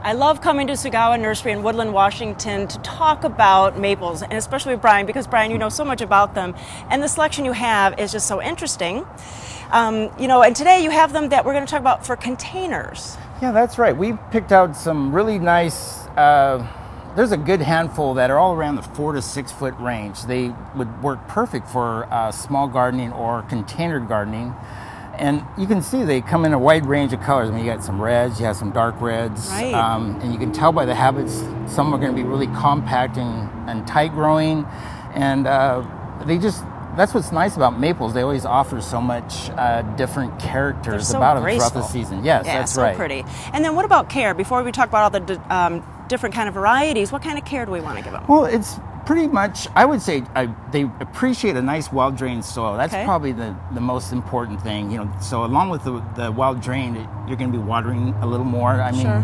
I love coming to Tsugawa Nursery in Woodland, Washington to talk about maples, and especially with Brian, because Brian, you know so much about them, and the selection you have is just so interesting. And today you have them that we're going to talk about for containers. Yeah, that's right. We picked out some really nice, there's a good handful that are all around the 4 to 6 foot range. They would work perfect for small gardening or container gardening. And you can see they come in a wide range of colors. I mean, you got some reds, you have some dark reds. Right. And you can tell by the habits, some are going to be really compact and tight growing. And that's what's nice about maples. They always offer so much different characters so about them graceful throughout the season. Yes, yeah, that's so right. Pretty. And then what about care? Before we talk about all the different kind of varieties, what kind of care do we want to give them? Well, it's pretty much, I would say they appreciate a nice well-drained soil. That's probably the most important thing. So along with the well-drained, you're going to be watering a little more. I mean, sure.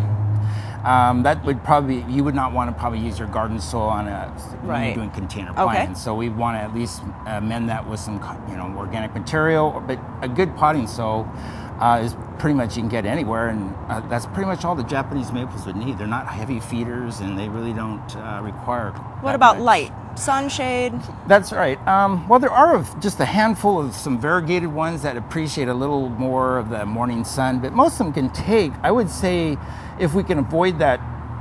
That would probably, you would not want to probably use your garden soil when you're doing container planting. So we want to at least amend that with some organic material. But a good potting soil is pretty much you can get anywhere, and that's pretty much all the Japanese maples would need. They're not heavy feeders, and they really don't require. What about much light? Sunshade? That's right. Well, there are just a handful of some variegated ones that appreciate a little more of the morning sun, but most of them can take, I would say, if we can avoid that,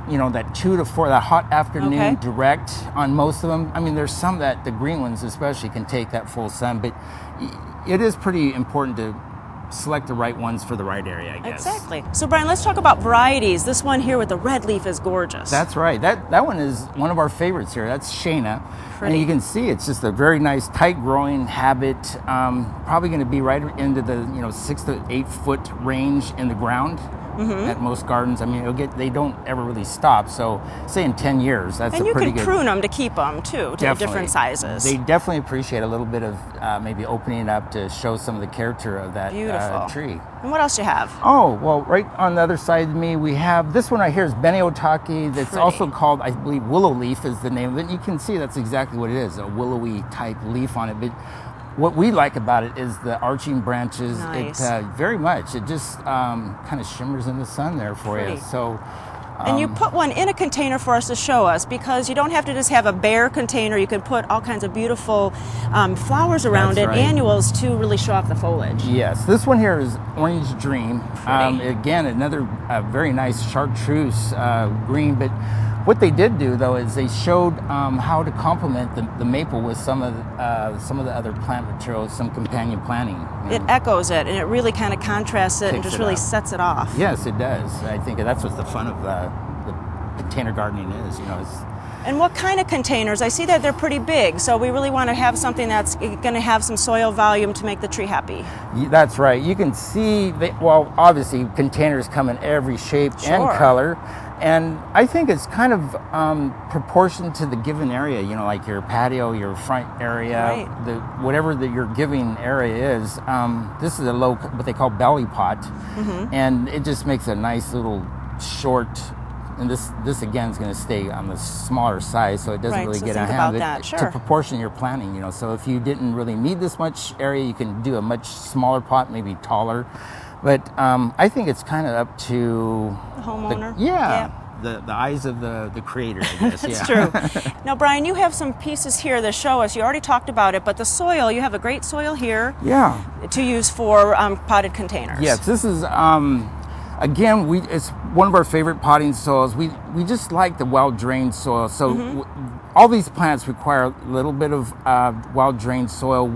that 2 to 4, that hot afternoon direct on most of them. I mean, there's some that the green ones especially can take that full sun, but it is pretty important to select the right ones for the right area, I guess. Exactly. So Brian, let's talk about varieties. This one here with the red leaf is gorgeous. That's right. That one is one of our favorites here. That's Shaina. Pretty. And you can see it's just a very nice tight growing habit. Probably going to be right into the 6 to 8 foot range in the ground. At most gardens. I mean, they don't ever really stop. So, say in 10 years, that's a pretty good. And you can prune them to keep them too, to different sizes. They definitely appreciate a little bit of maybe opening it up to show some of the character of that tree. And what else do you have? Oh, well, right on the other side of me, we have this one right here is Beni Otake. That's also called, I believe, willow leaf is the name of it. You can see that's exactly what it is, a willowy type leaf on it. But what we like about it is the arching branches. Nice. It very much. It just kind of shimmers in the sun there for you. So, and you put one in a container for us to show us, because you don't have to just have a bare container. You can put all kinds of beautiful flowers around it, annuals, to really show off the foliage. Yes, this one here is Orange Dream. Again, another very nice chartreuse green, but what they did do, though, is they showed how to complement the maple with some of the other plant materials, some companion planting. It echoes it, and it really kind of contrasts it and just really sets it off. Yes, it does. I think that's what the fun of the container gardening is. And what kind of containers? I see that they're pretty big, so we really want to have something that's going to have some soil volume to make the tree happy. That's right. You can see, obviously containers come in every shape and color. And I think it's kind of proportioned to the given area, like your patio, your front area, whatever your giving area is. This is a low, what they call belly pot, and it just makes a nice little short. And this again is going to stay on the smaller size, so it doesn't really get out of hand. To proportion your planting, So if you didn't really need this much area, you can do a much smaller pot, maybe taller. But I think it's kind of up to the homeowner. The eyes of the creator, I guess. That's true. Now, Brian, you have some pieces here that show us. You already talked about it, but the soil, you have a great soil here. To use for potted containers. Yes, this is again, it's one of our favorite potting soils. We just like the well-drained soil. So all these plants require a little bit of well-drained soil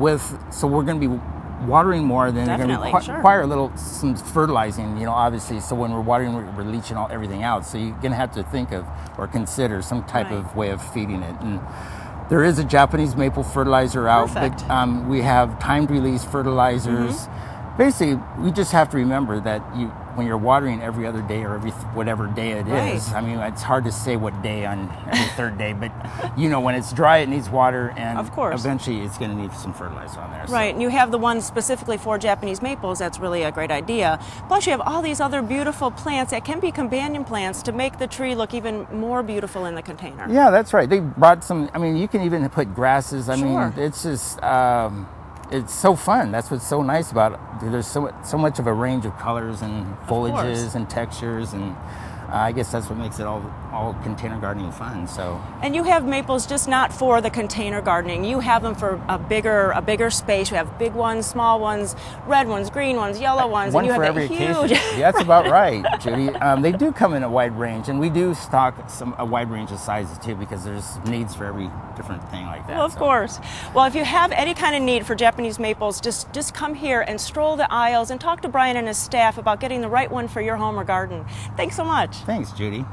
so we're going to be watering more, then they're going to require some fertilizing, obviously. So when we're watering, we're leaching everything out. So you're going to have to think of or consider some type of way of feeding it. And there is a Japanese maple fertilizer out, but we have timed release fertilizers. Basically, we just have to remember that when you're watering every other day or every whatever day it is, I mean, it's hard to say what day on every third day, but when it's dry, it needs water, and eventually it's going to need some fertilizer on there. Right, and you have the one specifically for Japanese maples. That's really a great idea. Plus, you have all these other beautiful plants that can be companion plants to make the tree look even more beautiful in the container. Yeah, that's right. They brought some, I mean, you can even put grasses. I mean, it's just... it's so fun. That's what's so nice about it. There's so much of a range of colors and foliages and textures, and I guess that's what makes it all container gardening fun. So. And you have maples just not for the container gardening. You have them for a bigger space. You have big ones, small ones, red ones, green ones, yellow ones. One and you for have every huge... occasion. Yeah, that's about right, Judy. They do come in a wide range, and we do stock a wide range of sizes too, because there's needs for every different thing like that. Well, of course. Well, if you have any kind of need for Japanese maples, just come here and stroll the aisles and talk to Brian and his staff about getting the right one for your home or garden. Thanks so much. Thanks, Judy.